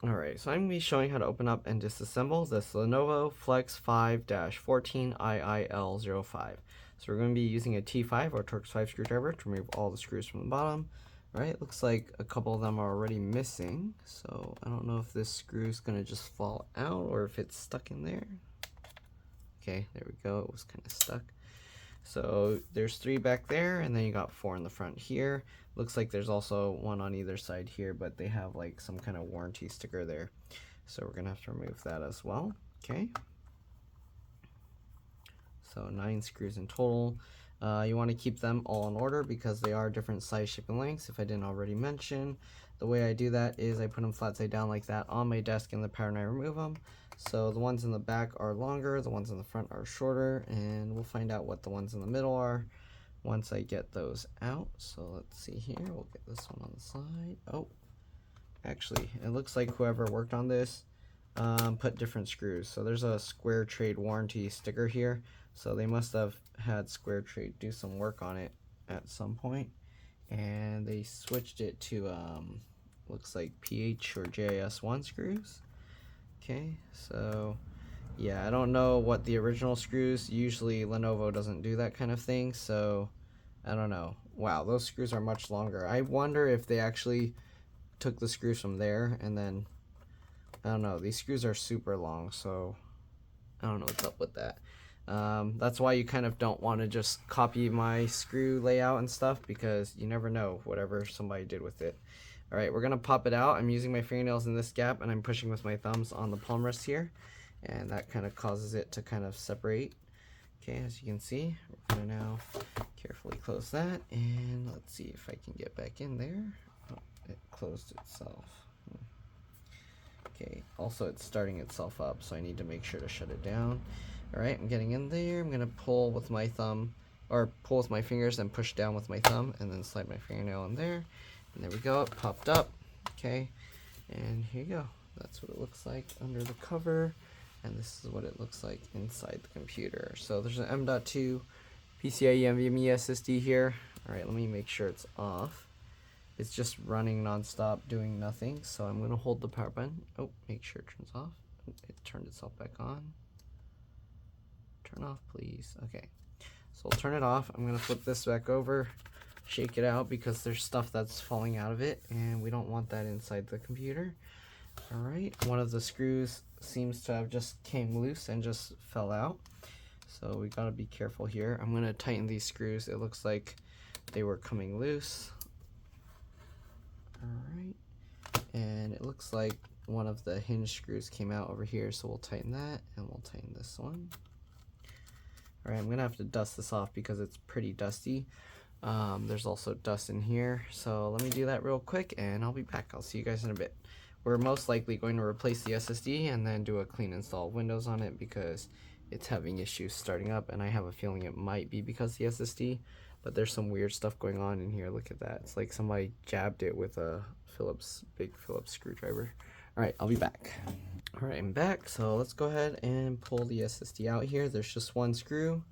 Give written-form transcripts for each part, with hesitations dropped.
Alright, so I'm going to be showing how to open up and disassemble this Lenovo Flex 5-14IIL05. So we're going to be using a T5 or Torx 5 screwdriver to remove all the screws from the bottom. Alright, looks like a couple of them are already missing, so I don't know if this screw is going to just fall out or if it's stuck in there. Okay, there we go, it was kind of stuck. So there's 3 back there, and then you got 4 in the front here. Looks like there's also 1 on either side here, but they have like some kind of warranty sticker there. So we're gonna have to remove that as well. Okay. So 9 screws in total. You want to keep them all in order because they are different size, shape, and lengths. If I didn't already mention, the way I do that is I put them flat side down like that on my desk in the power and I remove them. So the ones in the back are longer, the ones in the front are shorter, and we'll find out what the ones in the middle are once I get those out. So let's see here, we'll get this one on the side. Oh, actually, it looks like whoever worked on this put different screws. So there's a Square Trade warranty sticker here. So they must have had Square Trade do some work on it at some point, and they switched it to looks like PH or JIS1 screws. Okay, so yeah, I don't know what the original screws, usually Lenovo doesn't do that kind of thing, so I don't know. Wow, those screws are much longer. I wonder if they actually took the screws from there and then, I don't know, these screws are super long, so I don't know what's up with that. That's why you kind of don't want to just copy my screw layout and stuff, because you never know whatever somebody did with it. Alright, we're going to pop it out. I'm using my fingernails in this gap and I'm pushing with my thumbs on the palm rest here, and that kind of causes it to kind of separate. Okay, as you can see, we're going to now carefully close that, and let's see if I can get back in there. Oh, it closed itself. Okay, also it's starting itself up, so I need to make sure to shut it down. Alright, I'm getting in there. I'm going to pull with my thumb, or pull with my fingers and push down with my thumb, and then slide my fingernail in there. And there we go, it popped up. Okay, and here you go. That's what it looks like under the cover, and this is what it looks like inside the computer. So there's an M.2 PCIe NVMe SSD here. Alright, let me make sure it's off. It's just running non-stop, doing nothing. So I'm going to hold the power button. Oh, make sure it turns off. It turned itself back on. Turn off, please. Okay, so I'll turn it off. I'm going to flip this back over, shake it out because there's stuff that's falling out of it, and we don't want that inside the computer. Alright, one of the screws seems to have just came loose and just fell out. So we got to be careful here. I'm going to tighten these screws. It looks like they were coming loose. Alright, and it looks like one of the hinge screws came out over here, so we'll tighten that, and we'll tighten this one. Alright, I'm going to have to dust this off because it's pretty dusty. There's also dust in here, so let me do that real quick and I'll be back. I'll see you guys in a bit. We're most likely going to replace the SSD and then do a clean install of Windows on it because it's having issues starting up, and I have a feeling it might be because of the SSD, but there's some weird stuff going on in here. Look at that. It's like somebody jabbed it with a big Phillips screwdriver. Alright, I'll be back. Alright, I'm back, so let's go ahead and pull the SSD out here. There's just one screw.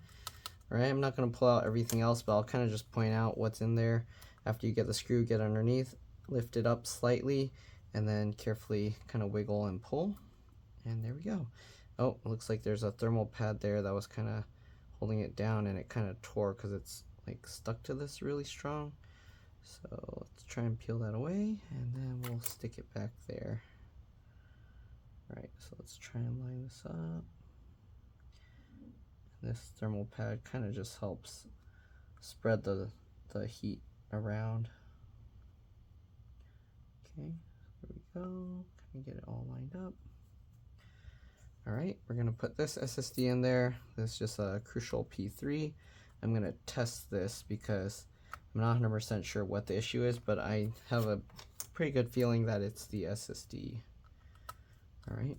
Alright, I'm not going to pull out everything else, but I'll kind of just point out what's in there. After you get the screw, get underneath, lift it up slightly, and then carefully kind of wiggle and pull. And there we go. Oh, it looks like there's a thermal pad there that was kind of holding it down, and it kind of tore because it's like stuck to this really strong. So let's try and peel that away, and then we'll stick it back there. Alright, so let's try and line this up. This thermal pad kind of just helps spread the heat around. Okay, there we go. Kind of get it all lined up. Alright, we're going to put this SSD in there. This is just a Crucial P3. I'm going to test this because I'm not 100% sure what the issue is, but I have a pretty good feeling that it's the SSD. Alright,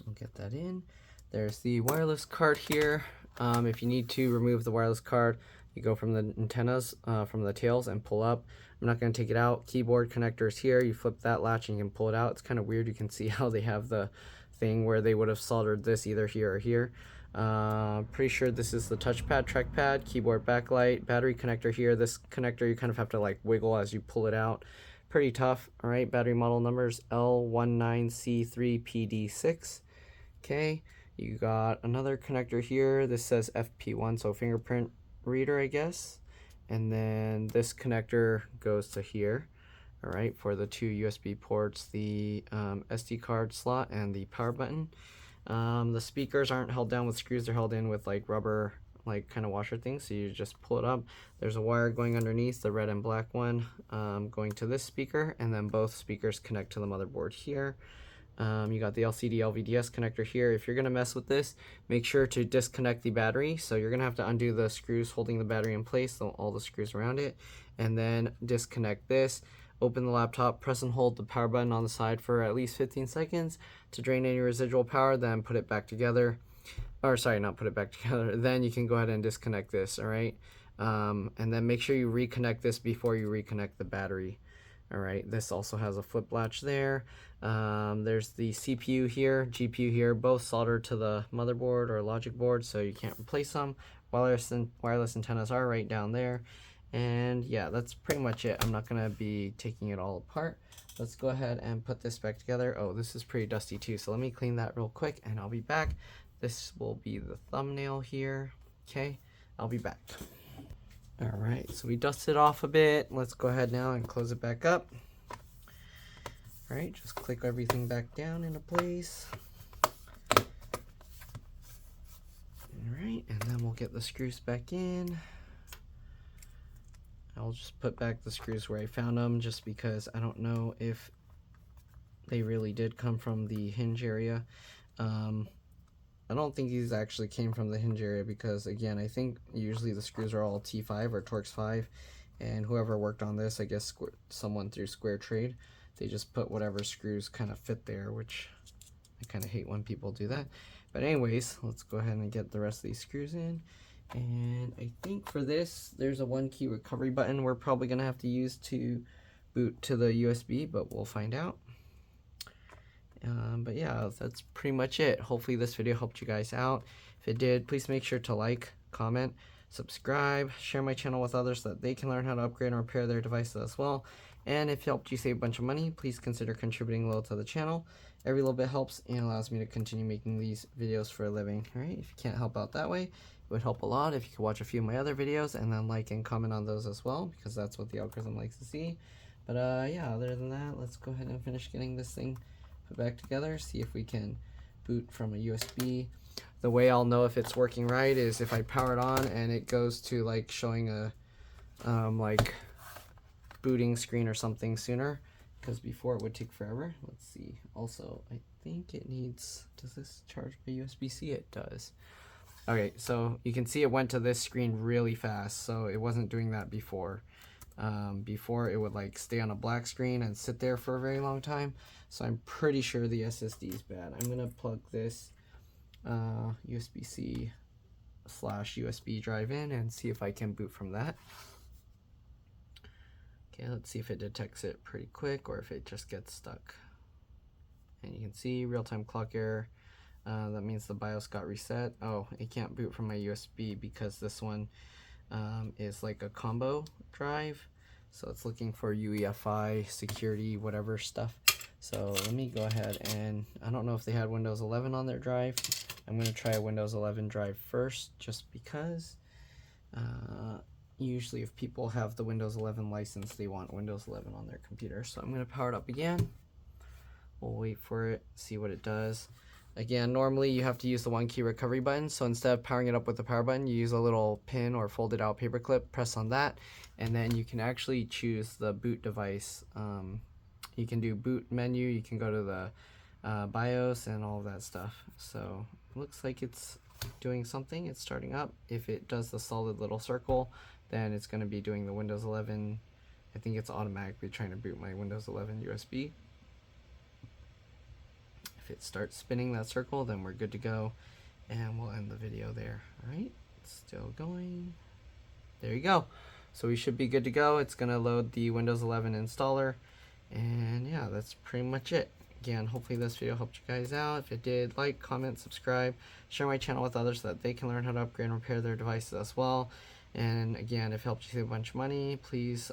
we'll get that in. There's the wireless card here. If you need to remove the wireless card, you go from the antennas, from the tails, and pull up. I'm not going to take it out. Keyboard connectors here. You flip that latch and you can pull it out. It's kind of weird. You can see how they have the thing where they would have soldered this either here or here. Pretty sure this is the touchpad, trackpad, keyboard backlight, battery connector here. This connector you kind of have to like wiggle as you pull it out. pretty tough. All right, battery model numbers L19C3PD6. Okay, you got another connector here. This says FP1, so fingerprint reader, I guess. And then this connector goes to here. All right, for the two USB ports, the SD card slot and the power button. The speakers aren't held down with screws, they're held in with like rubber, like kind of washer things, so you just pull it up. There's a wire going underneath, the red and black one going to this speaker, and then both speakers connect to the motherboard here. You got the LCD LVDS connector here. If you're going to mess with this, make sure to disconnect the battery. So you're going to have to undo the screws holding the battery in place, all the screws around it, and then disconnect this. Open the laptop, press and hold the power button on the side for at least 15 seconds to drain any residual power, then put it back together. Or sorry, not put it back together. Then you can go ahead and disconnect this, all right? And then make sure you reconnect this before you reconnect the battery. All right, this also has a flip latch there. There's the CPU here, GPU here, both soldered to the motherboard or logic board, so you can't replace them. Wireless antennas are right down there. And yeah, that's pretty much it. I'm not gonna be taking it all apart. Let's go ahead and put this back together. Oh, this is pretty dusty too, so let me clean that real quick and I'll be back. This will be the thumbnail here. Okay, I'll be back. All right, so we dusted off a bit. Let's go ahead now and close it back up. All right, just click everything back down into place. All right, and then we'll get the screws back in. I'll just put back the screws where I found them, just because I don't know if they really did come from the hinge area. I don't think these actually came from the hinge area because, again, I think usually the screws are all T5 or Torx 5, and whoever worked on this, I guess someone through Square Trade, they just put whatever screws kind of fit there, which I kind of hate when people do that. But anyways, let's go ahead and get the rest of these screws in. And I think for this, there's a 1-key recovery button we're probably going to have to use to boot to the USB, but we'll find out. But yeah, that's pretty much it. Hopefully this video helped you guys out. If it did, please make sure to like, comment, subscribe, share my channel with others so that they can learn how to upgrade and repair their devices as well. And if it helped you save a bunch of money, please consider contributing a little to the channel. Every little bit helps and allows me to continue making these videos for a living. Alright, if you can't help out that way, it would help a lot if you could watch a few of my other videos and then like and comment on those as well, because that's what the algorithm likes to see. But yeah, other than that, let's go ahead and finish getting this thing put back together, see if we can boot from a USB. The way I'll know if it's working right is if I power it on and it goes to like showing a like booting screen or something sooner, because before it would take forever. Let's see. Also, I think it needs, does this charge by USB-C? It does. Okay, so you can see it went to this screen really fast, so it wasn't doing that before. Before it would like stay on a black screen and sit there for a very long time, so I'm pretty sure the SSD is bad. I'm gonna plug this USB-C / USB drive in and see if I can boot from that. Okay, let's see if it detects it pretty quick or if it just gets stuck. And you can see real-time clock error. That means the BIOS got reset. Oh, it can't boot from my USB because this one is like a combo drive. So it's looking for UEFI, security, whatever stuff. So let me go ahead and, I don't know if they had Windows 11 on their drive. I'm going to try a Windows 11 drive first, just because usually if people have the Windows 11 license, they want Windows 11 on their computer. So I'm going to power it up again. We'll wait for it, see what it does. Again, normally you have to use the 1-key recovery button, so instead of powering it up with the power button, you use a little pin or folded out paper clip, press on that, and then you can actually choose the boot device. You can do boot menu, you can go to the BIOS and all of that stuff. So it looks like it's doing something, it's starting up. If it does the solid little circle, then it's going to be doing the Windows 11. I think it's automatically trying to boot my Windows 11 USB. If it starts spinning that circle, then we're good to go, and we'll end the video there. All right, it's still going. There you go. So we should be good to go. It's going to load the Windows 11 installer, and yeah, that's pretty much it. Again, hopefully this video helped you guys out. If it did, like, comment, subscribe, share my channel with others so that they can learn how to upgrade and repair their devices as well. And again, if it helped you save a bunch of money, please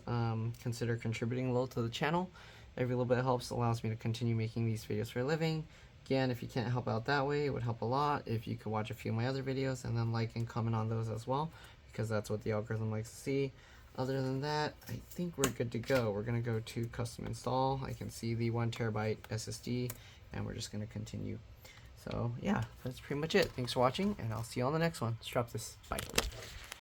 consider contributing a little to the channel. Every little bit helps, allows me to continue making these videos for a living. Again, if you can't help out that way, it would help a lot if you could watch a few of my other videos and then like and comment on those as well, because that's what the algorithm likes to see. Other than that, I think we're good to go. We're going to go to custom install. I can see the 1TB SSD, and we're just going to continue. So yeah, that's pretty much it. Thanks for watching, and I'll see you on the next one. Let's drop this. Bye.